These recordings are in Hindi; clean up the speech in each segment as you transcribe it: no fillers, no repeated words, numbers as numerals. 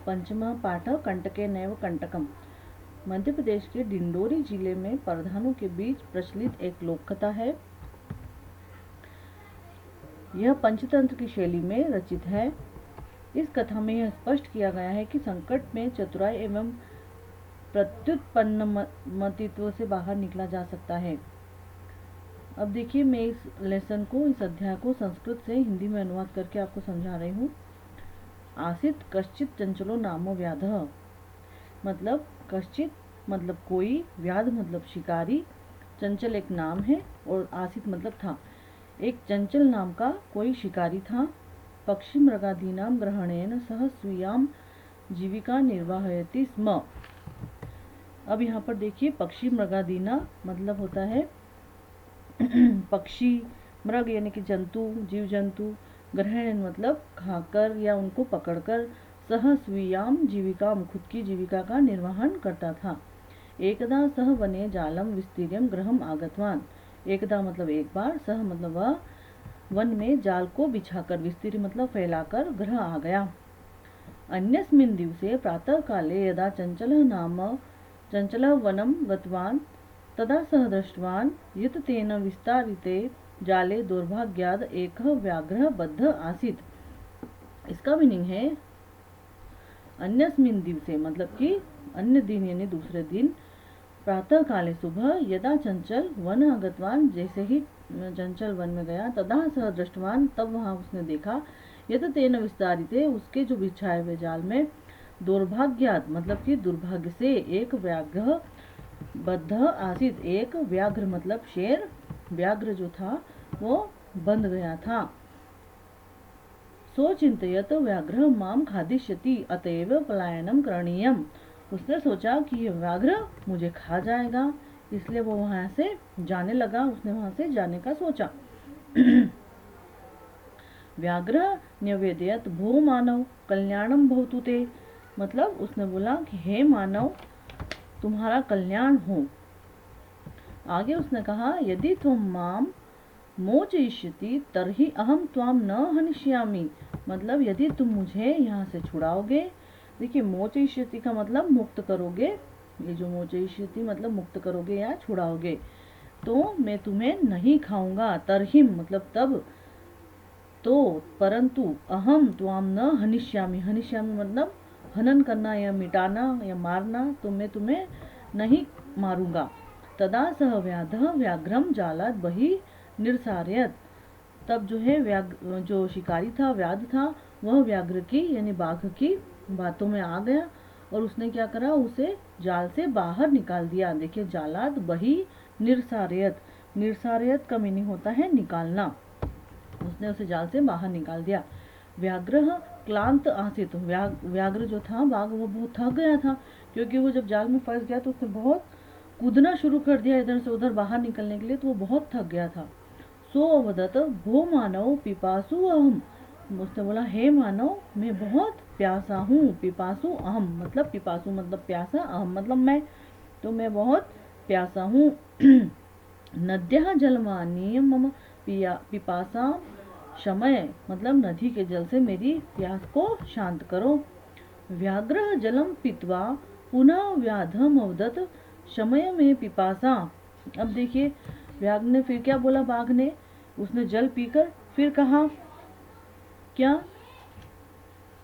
पंचमः पाठः कंटके नैव कंटकम। मध्य प्रदेश के डिंडोरी जिले में प्रधानों के बीच प्रचलित एक लोक कथा है। यह पंचतंत्र की शैली में रचित है। इस कथा में यह स्पष्ट किया गया है कि संकट में चतुराई एवं प्रत्युत्पन्नमतित्व से बाहर निकला जा सकता है। अब देखिए, मैं इस लेसन को, इस अध्याय को संस्कृत से हिंदी में अनुवाद करके आपको समझा रही हूँ। आसीत कश्चित चंचलो नामो व्याधः, मतलब कश्चित मतलब कोई, व्याध मतलब शिकारी, चंचल एक नाम है और आसीत मतलब था। एक चंचल नाम का कोई शिकारी था। पक्षी मृगादीनां ग्रहणेन सह स्वीयां जीविका निर्वाहयति स्म। अब यहाँ पर देखिए, पक्षी मृगादीना मतलब होता है पक्षी, मृग यानी कि जंतु, जीव जंतु, ग्रहण मतलब खाकर या उनको पकड़कर, सह स्वीयाम जीविकाम खुद की जीविका का निर्वहन करता था। एकदा सह वने जालम विस्तीर्यम गृहम आगतवान। एकदा मतलब एक बार, सह मतलब वह, वन में जाल को बिछाकर, विस्तीर्य मतलब फैलाकर गृह आ गया। अन्यस्मिन् दिवसे प्रातः काले यदा चंचलः वनं गतवान् तदा सः दृष्टवान् यत् तेन विस्तारिते जाले दुर्भाग्याद् एकः व्याघ्रः बद्धः आसीत्। इसका मीनिंग है अन्यस्मिन् दिवसे मतलब कि अन्य दिन यानी दूसरे दिन, प्रातः काले सुबह, यदा चंचल वन आगतवान जैसे ही चंचल वन में गया, तदा सह दृष्टवान तब वहां उसने देखा, यत तेन विस्तारिते उसके जो बिछाए हुए जाल में, दुर्भाग्यात मतलब कि दुर्भाग्य से, एक व्याघ्र बद्ध आसित एक व्याघ्र मतलब शेर, व्याघ्र जो था वो बंध गया था। सो चिंतयत व्याघ्र माम खादिष्यति अतएव पलायनम करणीयम। उसने सोचा कि ये व्याघ्र मुझे खा जाएगा, इसलिए वो वहां से जाने लगा, उसने वहां से जाने का सोचा। व्याघ्र न्यवेदयत भो मानव कल्याणम भवतु ते, मतलब उसने बोला कि हे मानव तुम्हारा कल्याण हो। आगे उसने कहा, यदि तुम माम मोचयिष्यति तर्हि अहम त्वाम न हनिष्यामि, मतलब यदि तुम मुझे यहाँ से छुड़ाओगे। देखिए, मोचयिष्यति का मतलब मुक्त करोगे, ये जो मोचयिष्यति मतलब मुक्त करोगे या छुड़ाओगे, तो मैं तुम्हें नहीं खाऊंगा। तर्हिम मतलब तब, तो, परंतु, अहम त्वाम न हनिष्यामि, हनिष्यामि मतलब हनन करना या मिटाना या मारना, तो मैं तुम्हें नहीं मारूंगा। तदा सह व्याधः व्याघ्रम जालात बहि निरसारयत, तब जो है जो शिकारी था, व्याध था, वह व्याघ्र की यानी बाघ की बातों में आ गया और उसने क्या करा, उसे जाल से बाहर निकाल दिया। देखिए, जालात बहि निरसारयत, निरसारयत का मीनिंग होता है निकालना। उसने उसे जाल से बाहर निकाल दिया। व्याघ्र क्लांत आसित, व्याघ्र जो था बाघ, वो बहुत थक गया था, क्योंकि वो जब जाल में फंस गया तो उसने बहुत कूदना शुरू कर दिया इधर से उधर बाहर निकलने के लिए, तो वो बहुत थक गया था। सो अवदत भो मानव पिपासु अहम, उसने बोला हे मानव मैं बहुत प्यासा हूँ। पिपासु अहम मतलब पिपासु मतलब प्यासा, अहम मतलब मैं, तो मैं बहुत प्यासा हूँ। नद्यः जलमानीय मम पिपासा शमय, मतलब नदी के जल से मेरी प्यास को शांत करो। व्याघ्र जलम पीत्वा पुनः व्याधम अवदत शमय में पिपासा। अब देखिए, व्याघ्र ने फिर क्या बोला, बाघ ने, उसने जल पीकर फिर कहा क्या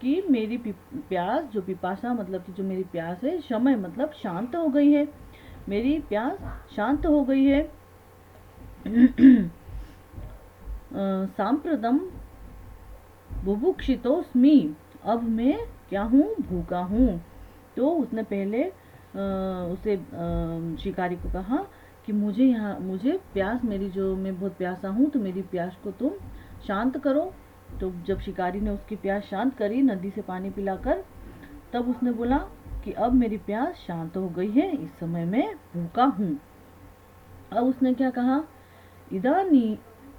कि मेरी प्यास, जो पिपासा मतलब कि जो मेरी प्यास है, शमय मतलब शांत हो गई है, मेरी प्यास शांत हो गई है। सांप्रदम बुभुक्षितोस्मि, अब मैं क्या हूँ, भूखा हूँ। तो उसने पहले उसे शिकारी को कहा कि मुझे प्यास, मेरी जो मैं बहुत प्यासा हूँ, तो मेरी प्यास को तुम शांत करो। तो जब शिकारी ने उसकी प्यास शांत करी नदी से पानी पिलाकर, तब उसने बोला कि अब मेरी प्यास शांत हो गई है, इस समय मैं भूखा हूँ। अब उसने क्या कहा,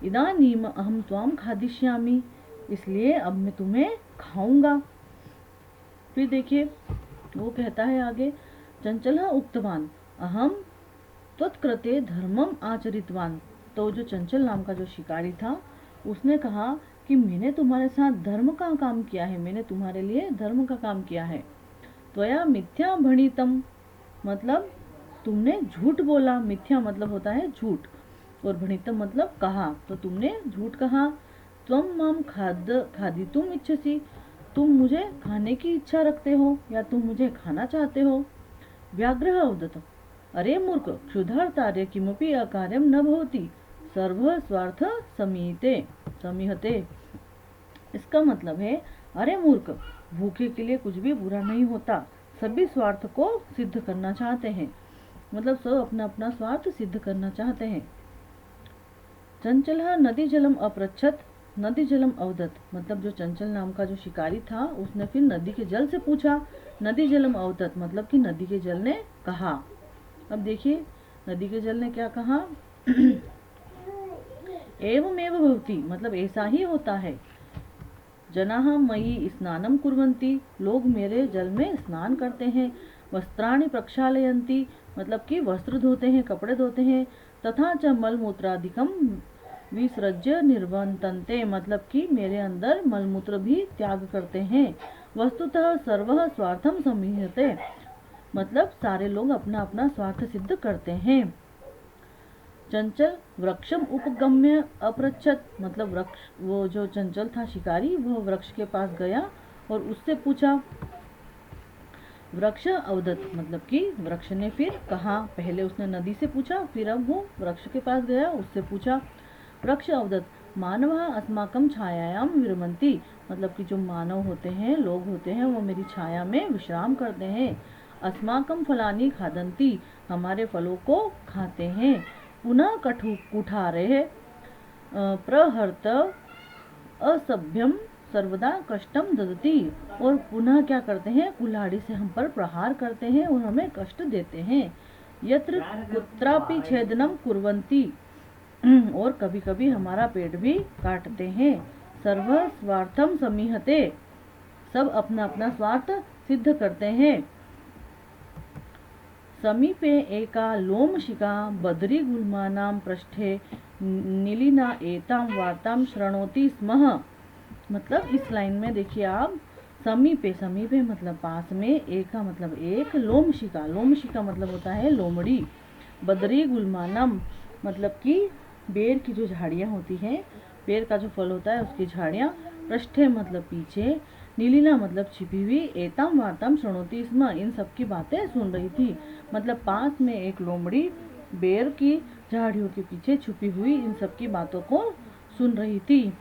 इदानीम अहम त्वाम खादिष्यामि, इसलिए अब मैं तुम्हें खाऊंगा। फिर देखिए वो कहता है आगे, चंचलः उक्तवान अहम त्वत्कृते धर्मम आचरितवान। तो जो चंचल नाम का जो शिकारी था, उसने कहा कि मैंने तुम्हारे साथ धर्म का काम किया है, मैंने तुम्हारे लिए धर्म का काम किया है। त्वया मिथ्या भणितम, मतलब तुमने झूठ बोला। मिथ्या मतलब होता है झूठ, और भणितम मतलब कहा, तो तुमने झूठ कहा। त्वम माम खादितुम इच्छसि, तुम मुझे खाने की इच्छा रखते हो या तुम मुझे खाना चाहते हो। व्याघ्रः अवदत्, अरे मूर्ख, क्षुधार्तार्य किमपि अकार्यम न भवति, सर्व स्वार्थ समीहते। इसका मतलब है, अरे मूर्ख, भूखे के लिए कुछ भी बुरा नहीं होता, सभी स्वार्थ को सिद्ध करना चाहते हैं, मतलब सब अपना अपना स्वार्थ सिद्ध करना चाहते हैं। चंचलः नदी जलम अपृच्छत, नदी जलम अवदत्, मतलब जो चंचल नाम का जो शिकारी था उसने फिर नदी के जल से पूछा। नदी जलम अवदत् मतलब कि नदी के जल ने कहा। अब देखिए नदी के जल ने क्या कहा, एवमेव भवति, मतलब ऐसा ही होता है। जनाः मयि स्नानं कुर्वन्ति, लोग मेरे जल में स्नान करते हैं। वस्त्राणि प्रक्षालयन्ति, मतलब कि वस्त्र धोते हैं, कपड़े धोते हैं। तथा च मलमूत्रादिकं विसृज्य निर्वर्तन्ते, मतलब कि मेरे अंदर मलमूत्र भी त्याग करते हैं। वस्तुतः सर्वः स्वार्थं समीहते, मतलब सारे लोग अपना अपना स्वार्थ सिद्ध करते हैं। चंचल वृक्षम उपगम्य अपृच्छत, मतलब वृक्ष, वो जो चंचल था शिकारी, वह वृक्ष के पास गया और उससे पूछा। वृक्ष अवदत्, मतलब कि वृक्ष ने फिर कहा। पहले उसने नदी से पूछा, फिर अब वो वृक्ष के पास गया, उससे पूछा। वृक्ष अवदत्, मानवः अस्माकं छायायां विरमन्ति, मतलब कि जो मानव होते हैं, लोग होते हैं, वो मेरी छाया में विश्राम करते हैं। अस्माकं फलानि खादन्ति, हमारे फलों को खाते हैं। पुनः कुठारे प्रहर्त असभ्यम सर्वदा कष्टम ददति, और पुनः क्या करते हैं, कुल्हाड़ी से हम पर प्रहार करते हैं और हमें कष्ट देते हैं। यत्र कुत्रापि छेदनम कुर्वन्ति, और कभी कभी हमारा पेट भी काटते हैं। सर्व स्वार्थम समीहते, सब अपना अपना स्वार्थ सिद्ध करते हैं। समीपे एका लोमशिका बद्री गुल्मानां पृष्ठे नीलिना एतां वार्तां शृणोति स्म, मतलब इस लाइन में देखिए आप, समीपे, समीपे मतलब पास में, एका मतलब एक, लोमशिका, लोमशिका मतलब होता है लोमड़ी, बद्री गुल्मानम मतलब कि बेर की जो झाड़ियाँ होती हैं, बेर का जो फल होता है उसकी झाड़ियाँ, पृष्ठे मतलब पीछे, नीलिना मतलब छिपी हुई, एताम वार्ताम शृणोति स्म, इन सब की बातें सुन रही थी। मतलब पास में एक लोमड़ी बेर की झाड़ियों के पीछे छुपी हुई इन सब की बातों को सुन रही थी।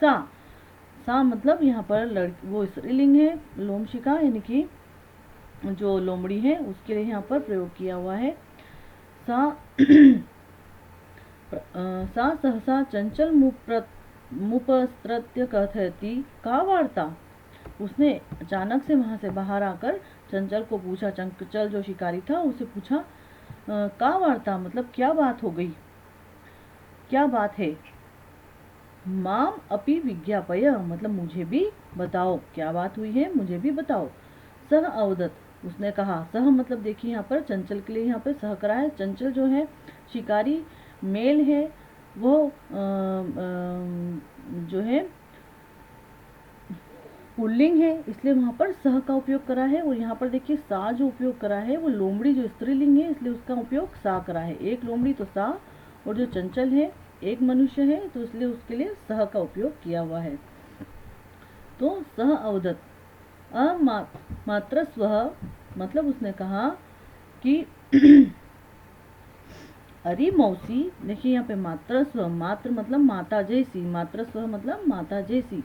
सा मतलब यहाँ पर वो स्त्रीलिंग है, लोमशिका यानी कि जो लोमड़ी है उसके लिए यहाँ पर प्रयोग किया हुआ है। सा सहसा चंचल मुपस्त्रत्य कथयति का वार्ता, उसने अचानक से वहां से बाहर आकर चंचल को पूछा, चंचल जो शिकारी था उसे पूछा, का वार्ता मतलब क्या बात हो गई, क्या बात है। माम अपि विज्ञापय, मतलब मुझे भी बताओ, क्या बात हुई है मुझे भी बताओ। सह अवदत्, उसने कहा। सह मतलब देखिए यहाँ पर चंचल के लिए यहाँ पर सह करा है। चंचल जो है शिकारी मेल है, वो जो है पुल्लिंग है, इसलिए वहाँ पर सह का उपयोग करा है। और यहाँ पर देखिए सा जो उपयोग करा है वो लोमड़ी जो स्त्रीलिंग है, इसलिए उसका उपयोग सा करा है। एक लोमड़ी तो सा, और जो चंचल है एक मनुष्य है, तो इसलिए उसके लिए सह का उपयोग किया हुआ है। तो सह अवदत् मात्र स्व, मतलब उसने कहा कि अरे मौसी, देखिए यहाँ पे मात्र स्व, मात्र मतलब माता जैसी, मात्र स्व मतलब माता जैसी।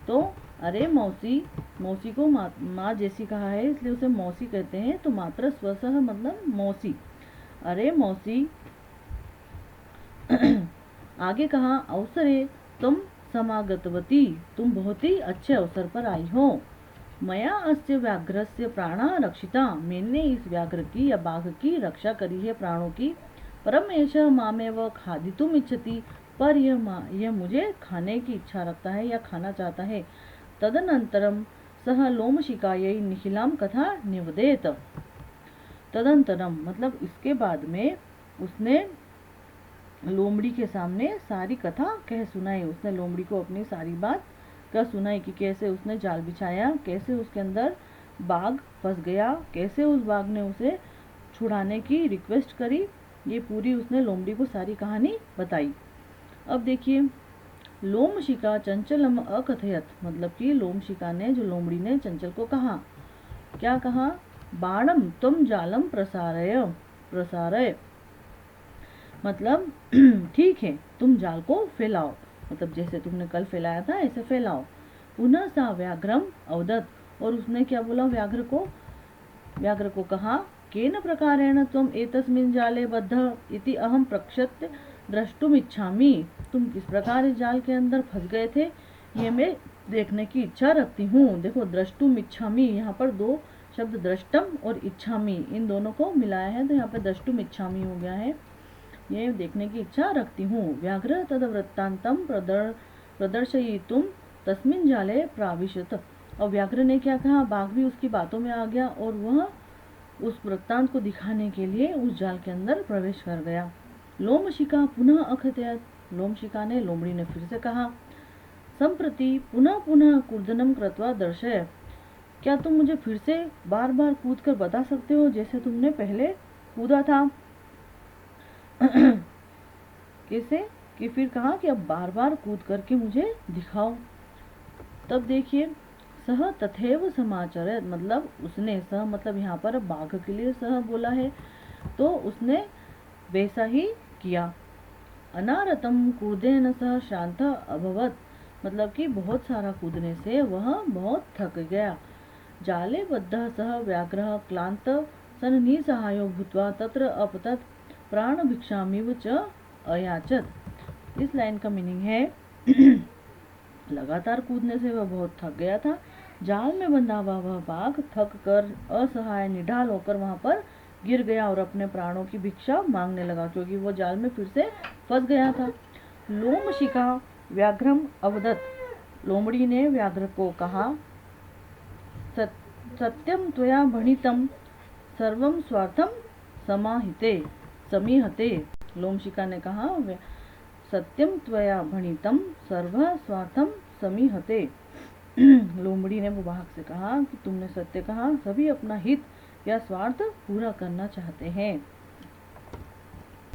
तो अरे मौसी, मौसी को माँ जैसी कहा है इसलिए उसे मौसी कहते हैं। तो मात्र स्वसह मतलब मौसी, अरे मौसी। आगे कहा, अवसरे तुम समागतवती, तुम बहुत ही अच्छे अवसर पर आई हो। मया अस्य व्याघ्रस्य प्राणः रक्षिता, मैंने इस व्याघ्र की या बाघ की रक्षा करी है, प्राणों की। परम एषः मामेव खादितुम इच्छति, पर यह मुझे खाने की इच्छा रखता है या खाना चाहता है। तदनंतरम सह लोमशिकायै निखिलां कथा निवदेत, तदंतरम मतलब इसके बाद में उसने लोमड़ी के सामने सारी कथा कह सुनाई। उसने लोमड़ी को अपनी सारी बात का सुनाई कि कैसे उसने जाल बिछाया, कैसे उसके अंदर बाघ फंस गया, कैसे उस बाघ ने उसे छुड़ाने की रिक्वेस्ट करी। ये पूरी उसने लोमड़ी को सारी कहानी बताई। अब देखिए, लोमशिका चंचलम अकथयत, मतलब कि लोमशिका ने, जो लोमड़ी ने चंचल को कहा, क्या कहा, बाणम तुम जालम प्रसारय प्रसारय, मतलब ठीक है तुम जाल को फैलाओ, मतलब जैसे तुमने कल फैलाया था ऐसे फैलाओ। पुनः सा व्याघ्रम अवदत, और उसने क्या बोला व्याघ्र को कहा, केन प्रकारेण त्वम एतस्मिन् जाले बद्ध इति अहम प्रक्षत द्रष्टुम इच्छामि, तुम किस प्रकार इस जाल के अंदर फंस गए थे ये मैं देखने की इच्छा रखती हूँ। देखो द्रष्टुम इच्छामि, यहाँ पर दो शब्द द्रष्टम और इच्छामि, इन दोनों को मिलाया है तो यहाँ पे द्रष्टुम इच्छामि हो गया है, ये देखने की इच्छा रखती हूँ। व्याघ्र तद वृत्तांतम प्रदर्शयितुम तस्मिन् जाले प्राविशत, और व्याघ्र ने क्या कहा, बाघ भी उसकी बातों में आ गया और वह उस वृत्तांत को दिखाने के लिए उस जाल के अंदर प्रवेश कर गया। लोमशिका पुनः अकथयत, लोमशिका ने, लोमड़ी ने फिर से कहा, संप्रति पुनः पुनः कूर्दनम कृत्वा दर्शय, क्या तुम मुझे फिर से बार बार कूद कर बता सकते हो जैसे तुमने पहले कूदा था। कैसे, कि फिर कहा कि अब बार बार कूद करके मुझे दिखाओ। तब देखिए, सह तथैव समाचरत, मतलब उसने, सह मतलब यहाँ पर बाघ के लिए सह बोला है, तो उसने वैसा ही किया। अनारतम कूदेन सह शांत अभवत, मतलब कि बहुत सारा कूदने से वह बहुत थक गया। जाले बद्ध सह व्याघ्र क्लांत सन निसहायो भूत्वा तत्र अपतत प्राण भिक्षामिव च अयाचत। इस लाइन का मीनिंग है लगातार कूदने से वह बहुत थक गया था। जाल में बंधा हुआ वह बाघ थक कर असहाय निढाल होकर वहां पर गिर गया और अपने प्राणों की भिक्षा मांगने लगा, क्योंकि वो जाल में फिर से फंस गया था। लोमशिका व्याघ्रम अवदत, लोमड़ी ने व्याघ्र को कहा, सत्यम त्वया भणितम सर्वम स्वार्थम समीहते। लोमशिका ने कहा, सत्यम त्वया भणितम सर्व स्वार्थम समीहते। लोमड़ी ने वो बाघ से कहा कि तुमने सत्य कहा, सभी अपना हित या स्वार्थ पूरा करना चाहते हैं।